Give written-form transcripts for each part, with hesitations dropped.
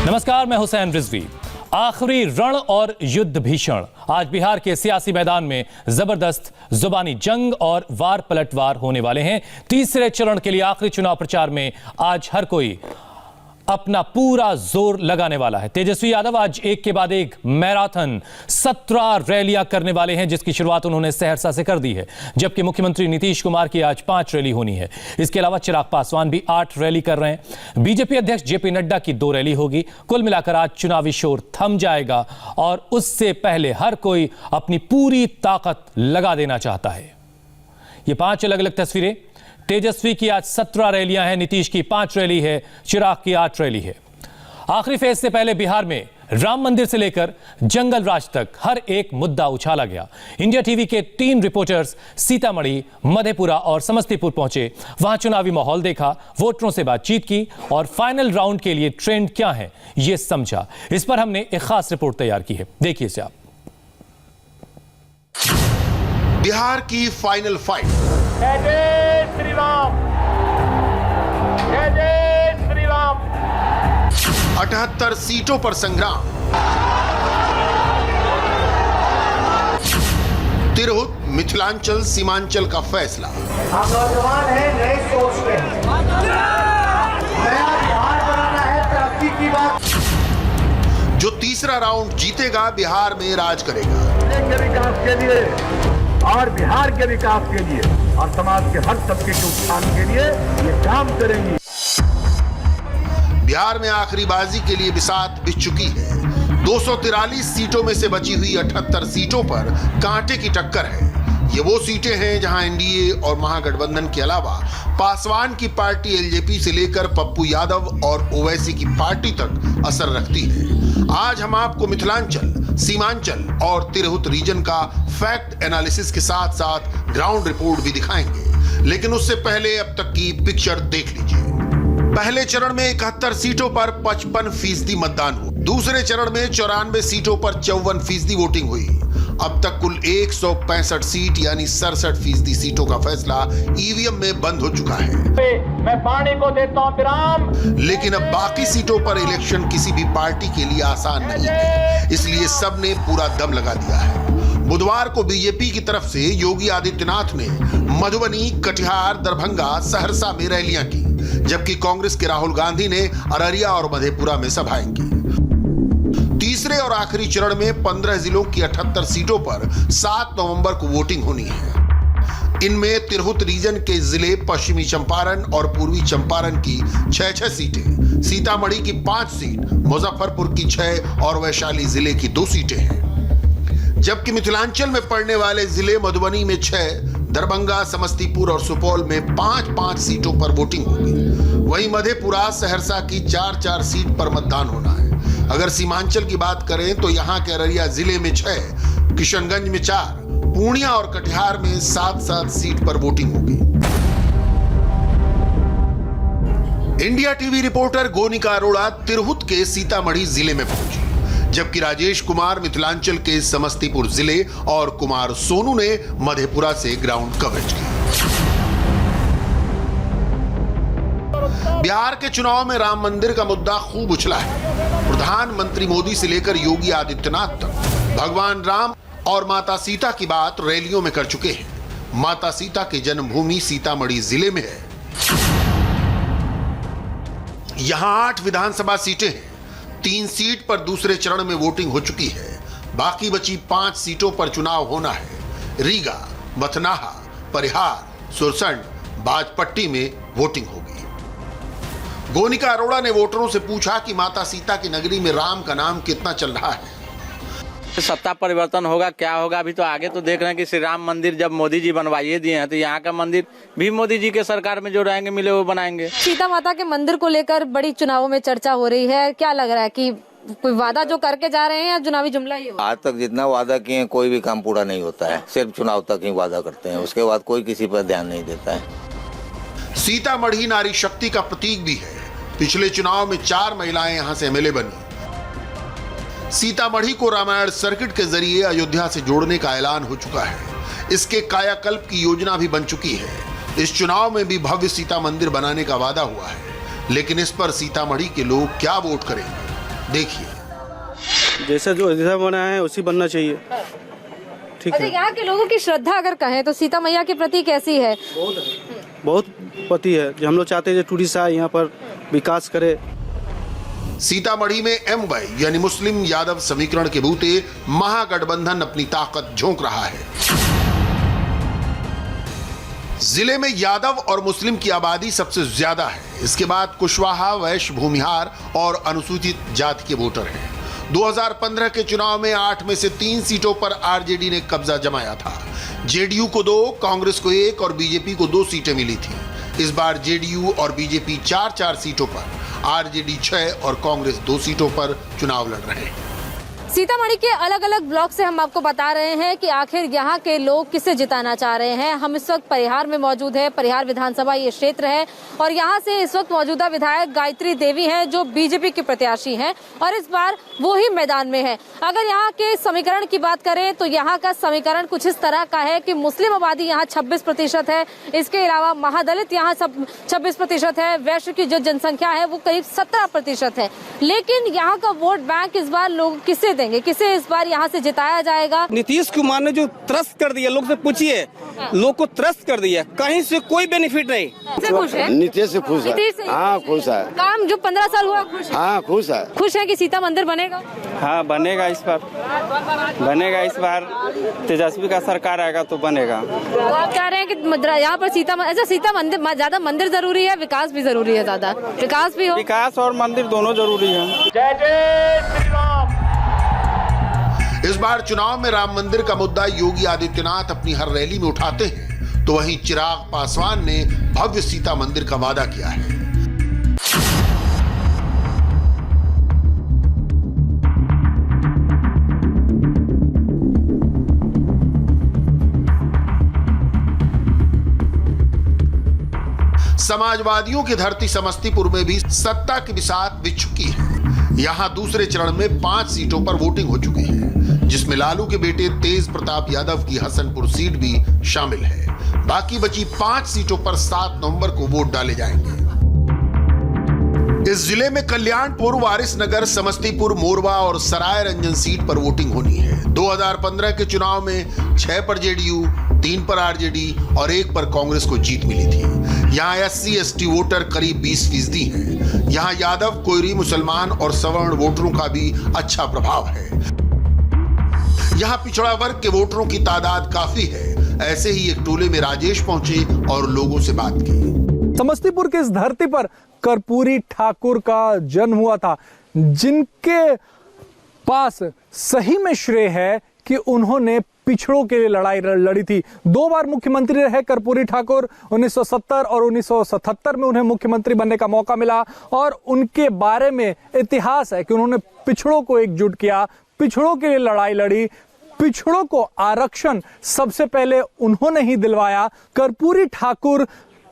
नमस्कार, मैं हुसैन रिजवी। आखिरी रण और युद्ध भीषण। आज बिहार के सियासी मैदान में जबरदस्त जुबानी जंग और वार पलटवार होने वाले हैं। तीसरे चरण के लिए आखिरी चुनाव प्रचार में आज हर कोई अपना पूरा जोर लगाने वाला है। तेजस्वी यादव आज एक के बाद एक मैराथन 17 रैलियां करने वाले हैं, जिसकी शुरुआत उन्होंने सहरसा से कर दी है। जबकि मुख्यमंत्री नीतीश कुमार की आज 5 रैली होनी है। इसके अलावा चिराग पासवान भी 8 रैली कर रहे हैं। बीजेपी अध्यक्ष जेपी नड्डा की 2 रैली होगी। कुल मिलाकर आज चुनावी शोर थम जाएगा और उससे पहले हर कोई अपनी पूरी ताकत लगा देना चाहता है। ये 5 अलग अलग तस्वीरें। तेजस्वी की आज 17 रैलियां हैं, नीतीश की 5 रैली है, चिराग की 8 रैली है। आखिरी फेज से पहले बिहार में राम मंदिर से लेकर जंगल राज तक हर एक मुद्दा उछाला गया। इंडिया टीवी के 3 रिपोर्टर्स सीतामढ़ी, मधेपुरा और समस्तीपुर पहुंचे। वहां चुनावी माहौल देखा, वोटरों से बातचीत की और फाइनल राउंड के लिए ट्रेंड क्या है यह समझा। इस पर हमने एक खास रिपोर्ट तैयार की है, देखिए इसे आप। बिहार की फाइनल फाइट। जय जय श्री राम, जय जय श्री राम। 78 सीटों पर संग्राम। तिरहुत, मिथिलांचल, सीमांचल का फैसला। हम नौजवान हैं, नए सोच के हैं। नया बिहार बनाना है, तरक्की की बात। जो तीसरा राउंड जीतेगा बिहार में राज करेगा। के विकास के लिए और बिहार के विकास के लिए और समाज के हर तबके के उत्थान के लिए ये काम करेंगे। बिहार में आखिरी बाजी के लिए बिसात बिछ चुकी है। 243 सीटों में से बची हुई 78 सीटों पर कांटे की टक्कर है। ये वो सीटें हैं जहां एनडीए और महागठबंधन के अलावा पासवान की पार्टी एलजेपी से लेकर पप्पू यादव और ओवैसी की पार्टी तक असर रखती है। आज हम आपको मिथिलांचल, सीमांचल और तिरहुत रीजन का फैक्ट एनालिसिस के साथ साथ ग्राउंड रिपोर्ट भी दिखाएंगे। लेकिन उससे पहले अब तक की पिक्चर देख लीजिए। पहले चरण में 71 सीटों पर 55% मतदान हुआ। दूसरे चरण में 94 सीटों पर 54% वोटिंग हुई। अब तक कुल 165 सीट यानी 67% सीटों का फैसला ईवीएम में बंद हो चुका है। मैं पानी को देता हूं विराम। लेकिन अब बाकी सीटों पर इलेक्शन किसी भी पार्टी के लिए आसान नहीं है, इसलिए सबने पूरा दम लगा दिया है। बुधवार को बीजेपी की तरफ से योगी आदित्यनाथ ने मधुबनी, कटिहार, दरभंगा, सहरसा में रैलियां की, जबकि कांग्रेस के राहुल गांधी ने अररिया और मधेपुरा में सभाएं की। तीसरे और आखिरी चरण में 15 जिलों की 78 सीटों पर 7 नवंबर को वोटिंग होनी है। इनमें तिरहुत रीजन के जिले पश्चिमी चंपारण और पूर्वी चंपारण की 6 सीटें, सीतामढ़ी की 5 सीट, मुजफ्फरपुर की 6 और वैशाली जिले की 2 सीटें हैं। जबकि मिथिलांचल में पड़ने वाले जिले मधुबनी में 6, दरभंगा, समस्तीपुर और सुपौल में 5-5 सीटों पर वोटिंग होगी। वहीं मधेपुरा, सहरसा की 4-4 सीट पर मतदान होना है। अगर सीमांचल की बात करें तो यहां के अररिया जिले में 6, किशनगंज में 4, पूर्णिया और कटिहार में 7-7 सीट पर वोटिंग होगी। India TV reporter Gonika Arora Tirhut के सीतामढ़ी जिले में पहुंची, जबकि राजेश कुमार मिथिलांचल के समस्तीपुर जिले और कुमार सोनू ने मधेपुरा से ग्राउंड कवरेज की। बिहार के चुनाव में राम मंदिर का मुद्दा खूब उछला है। प्रधानमंत्री मोदी से लेकर योगी आदित्यनाथ तक भगवान राम और माता सीता की बात रैलियों में कर चुके हैं। माता सीता की जन्मभूमि सीतामढ़ी जिले में है। यहां 8 विधानसभा सीटें हैं। 3 सीट पर दूसरे चरण में वोटिंग हो चुकी है। बाकी बची 5 सीटों पर चुनाव होना है। रीगा, मथनाहा, परिहार, सुरसंड, बाजपट्टी में वोटिंग होगी। गोनिका अरोड़ा ने वोटरों से पूछा कि माता सीता की नगरी में राम का नाम कितना चल रहा है। सत्ता परिवर्तन होगा, क्या होगा अभी तो आगे तो देख रहे हैं कि श्री राम मंदिर जब मोदी जी बनवाइए दिए हैं तो यहाँ का मंदिर भी मोदी जी के सरकार में जो रहेंगे मिले वो बनाएंगे। सीता माता के मंदिर को लेकर बड़ी चुनावों में चर्चा हो रही है। क्या लग रहा है कि कोई वादा जो करके जा रहे हैं या चुनावी जुमला ही होगा? आज तक जितना वादा किए हैं कोई भी काम पूरा नहीं होता है। सिर्फ चुनाव तक ही वादा करते हैं, उसके बाद कोई किसी पर ध्यान नहीं देता है। सीतामढ़ी नारी शक्ति का प्रतीक भी है। पिछले चुनाव में 4 महिलाएं यहां से एमएलए बनी। सीतामढ़ी को रामायण सर्किट के जरिए अयोध्या से जोड़ने का ऐलान हो चुका है। इसके कायाकल्प की योजना भी बन चुकी है। इस चुनाव में भी भव्य सीता मंदिर बनाने का वादा हुआ है, लेकिन इस पर सीतामढ़ी के लोग क्या वोट करेंगे? देखिए। जैसे जो अयोध्या बना है उसी बनना चाहिए। ठीक अच्छा, है। यहाँ के लोगों की श्रद्धा अगर कहें तो सीता मैया के प्रति कैसी है? बहुत पति है जो हम लोग चाहते हैं, जो टूरिस्ट आए यहाँ पर विकास करे। सीतामढ़ी में एमवाई यानी मुस्लिम यादव समीकरण के बूते महागठबंधन अपनी ताकत झोंक रहा है। जिले में यादव और मुस्लिम की आबादी सबसे ज्यादा है। इसके बाद कुशवाहा, वैश्य, भूमिहार और अनुसूचित जाति के वोटर हैं। 2015 के चुनाव में 8 में से 3 सीटों पर आरजेडी ने कब्जा जमाया था। जेडीयू को 2, कांग्रेस को 1 और बीजेपी को 2 सीटें मिली थी। इस बार जेडीयू और बीजेपी 4-4 सीटों पर, आरजेडी 6 और कांग्रेस 2 सीटों पर चुनाव लड़ रहे हैं। सीतामढ़ी के अलग अलग ब्लॉक से हम आपको बता रहे हैं कि आखिर यहाँ के लोग किसे जिताना चाह रहे हैं। हम इस वक्त परिहार में मौजूद है। परिहार विधानसभा ये क्षेत्र है और यहाँ से इस वक्त मौजूदा विधायक गायत्री देवी हैं जो बीजेपी की प्रत्याशी हैं और इस बार वो ही मैदान में है। अगर यहाँ के समीकरण की बात करें तो यहाँ का समीकरण कुछ इस तरह का है कि मुस्लिम आबादी यहाँ 26% है। इसके अलावा महादलित यहाँ सब 26% है। वैश्य की जो जनसंख्या है वो करीब 17% है। लेकिन यहाँ का वोट बैंक इस बार लोग किसे देंगे, किसे इस बार यहाँ से जिताया जाएगा? नीतीश कुमार ने जो त्रस्त कर दिया, लोग से पूछिए, लोग को त्रस्त कर दिया, कहीं से कोई बेनिफिट नहीं। खुश है? नीतीश से खुश है। नीतीश से? हाँ खुश है। काम जो 15 साल हुआ खुश है? हाँ खुश है। खुश है कि सीता मंदिर बनेगा? हाँ बनेगा, इस बार बनेगा। इस बार तेजस्वी का सरकार आएगा तो बनेगा। तो आप कह रहे हैं कि यहाँ पर सीता मंदिर ज्यादा मंदिर जरूरी है, विकास भी जरूरी है, ज्यादा विकास भी हो? विकास और मंदिर दोनों जरूरी है। जय जय श्री राम। इस बार चुनाव में राम मंदिर का मुद्दा योगी आदित्यनाथ अपनी हर रैली में उठाते हैं, तो वहीं चिराग पासवान ने भव्य सीता मंदिर का वादा किया है। समाजवादियों की धरती समस्तीपुर में भी सत्ता की बिसात बिछ चुकी है। यहां दूसरे चरण में 5 सीटों पर वोटिंग हो चुकी है, जिसमें लालू के बेटे तेज प्रताप यादव की हसनपुर सीट भी शामिल है। बाकी बची 5 सीटों पर 7 नवंबर को वोट डाले जाएंगे। इस जिले में कल्याणपुर, वारिसनगर, समस्तीपुर, मोरवा और सराय रंजन सीट पर वोटिंग होनी है। 2015 के चुनाव में 6 पर जेडीयू, 3 पर आरजेडी और 1 पर कांग्रेस को जीत मिली थी। यहाँ SC/ST वोटर करीब 20% हैं। यहाँ यादव, कोयरी, मुसलमान और सवर्ण वोटरों का भी अच्छा प्रभाव है। यहाँ पिछड़ा वर्ग के वोटरों की तादाद काफी है। ऐसे ही एक टोले में राजेश पहुंचे और लोगों से बात की। समस्तीपुर की इस धरती पर कर्पूरी ठाकुर का जन्म हुआ था, जिनके पास सही में श्रेय है कि उन्होंने पिछड़ों के लिए लड़ाई लड़ी थी। 2 बार मुख्यमंत्री रहे कर्पूरी ठाकुर। 1970 और 1977 में उन्हें मुख्यमंत्री बनने का मौका मिला और उनके बारे में इतिहास है कि उन्होंने पिछड़ों को एकजुट किया, पिछड़ों के लिए लड़ाई लड़ी, पिछड़ों को आरक्षण सबसे पहले उन्होंने ही दिलवाया। कर्पूरी ठाकुर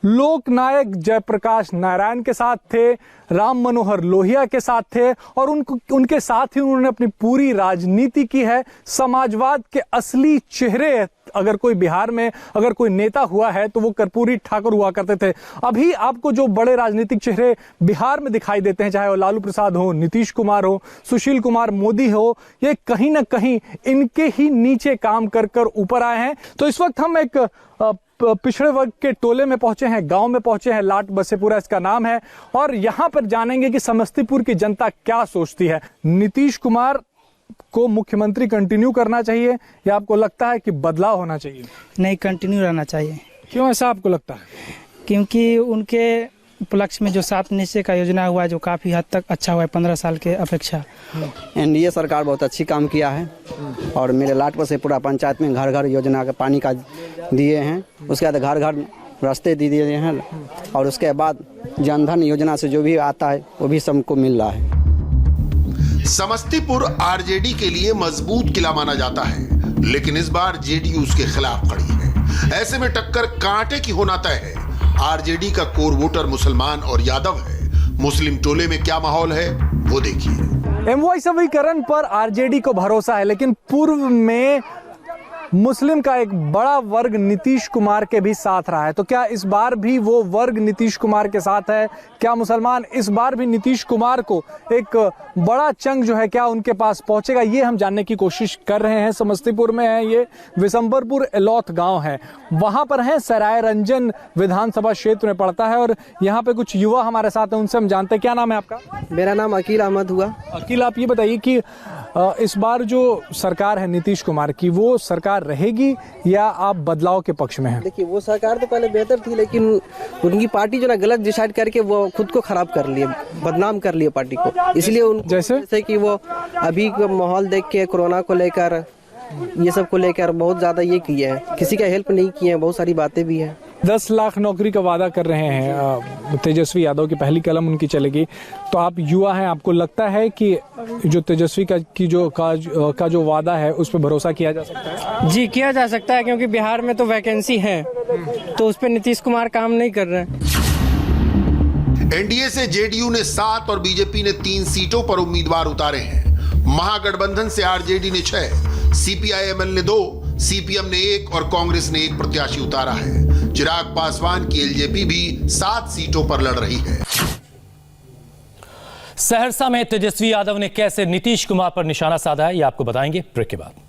लोकनायक जयप्रकाश नारायण के साथ थे, राम मनोहर लोहिया के साथ थे और उनके साथ ही उन्होंने अपनी पूरी राजनीति की है। समाजवाद के असली चेहरे अगर कोई बिहार में अगर कोई नेता हुआ है तो वो कर्पूरी ठाकुर हुआ करते थे। अभी आपको जो बड़े राजनीतिक चेहरे बिहार में दिखाई देते हैं, चाहे वो लालू प्रसाद हो, नीतीश कुमार हो, सुशील कुमार मोदी हो, ये कहीं ना कहीं इनके ही नीचे काम कर कर ऊपर आए हैं। तो इस वक्त हम एक पिछड़े वर्ग के टोले में पहुंचे हैं, गांव में पहुंचे हैं, लाट बसेपुरा इसका नाम है और यहां पर जानेंगे कि समस्तीपुर की जनता क्या सोचती है। नीतीश कुमार को मुख्यमंत्री कंटिन्यू करना चाहिए या आपको लगता है कि बदलाव होना चाहिए? नहीं, कंटिन्यू रहना चाहिए। क्यों ऐसा आपको लगता है? क्योंकि उनके उपलक्ष्य में जो 7 निश्चय का योजना हुआ है जो काफ़ी हद तक अच्छा हुआ है 15 साल के अपेक्षा। एनडीए सरकार बहुत अच्छी काम किया है और मेरे लाट बसेपुरा पंचायत में घर घर योजना का पानी का दिए हैं, उसके बाद घर घर रास्ते दिए हैं और उसके बाद जनधन योजना से जो भी आता है वो भी सबको मिल रहा है। समस्तीपुर आरजेडी के लिए मजबूत किला माना जाता है, लेकिन इस बार जेडीयू उसके खिलाफ खड़ी है। ऐसे में टक्कर कांटे की होना तय है। आरजेडी का कोर वोटर मुसलमान और यादव है। मुस्लिम टोले में क्या माहौल है वो देखिए। एमवाई समीकरण पर आरजेडी को भरोसा है, लेकिन पूर्व में मुस्लिम का एक बड़ा वर्ग नीतीश कुमार के भी साथ रहा है। तो क्या इस बार भी वो वर्ग नीतीश कुमार के साथ है? क्या मुसलमान इस बार भी नीतीश कुमार को एक बड़ा चंग जो है क्या उनके पास पहुंचेगा, ये हम जानने की कोशिश कर रहे हैं। समस्तीपुर में है ये, विशंबरपुर एलौथ गांव है, वहां पर है, सराय रंजन विधानसभा क्षेत्र में पड़ता है और यहाँ पे कुछ युवा हमारे साथ हैं, उनसे हम जानते हैं। क्या नाम है आपका? मेरा नाम अकील अहमद हुआ। अकील, आप ये बताइए कि इस बार जो सरकार है नीतीश कुमार की, वो सरकार रहेगी या आप बदलाव के पक्ष में हैं? देखिए, वो सरकार तो पहले बेहतर थी, लेकिन उनकी पार्टी जो ना गलत डिसाइड करके वो खुद को खराब कर लिए, बदनाम कर लिए पार्टी को। इसलिए उन जैसे कि वो अभी का माहौल देख के कोरोना को लेकर, ये सब को लेकर बहुत ज्यादा ये किए हैं, किसी का हेल्प नहीं किए हैं, बहुत सारी बातें भी हैं। 10 लाख नौकरी का वादा कर रहे हैं तेजस्वी यादव की पहली कलम उनकी चलेगी। तो आप युवा हैं, आपको लगता है कि जो तेजस्वी का जो वादा है उस पर भरोसा किया जा सकता है? जी, किया जा सकता है, क्योंकि बिहार में तो वैकेंसी है, तो उस पर नीतीश कुमार काम नहीं कर रहे हैं। एनडीए से जेडीयू ने 7 और बीजेपी ने 3 सीटों पर उम्मीदवार उतारे हैं। महागठबंधन से आरजेडी ने 6, सीपीआईएमएल ने 2, सीपीएम ने 1 और कांग्रेस ने 1 प्रत्याशी उतारा है। चिराग पासवान की एलजेपी भी 7 सीटों पर लड़ रही है। सहरसा में तेजस्वी यादव ने कैसे नीतीश कुमार पर निशाना साधा है, ये आपको बताएंगे ब्रेक के बाद।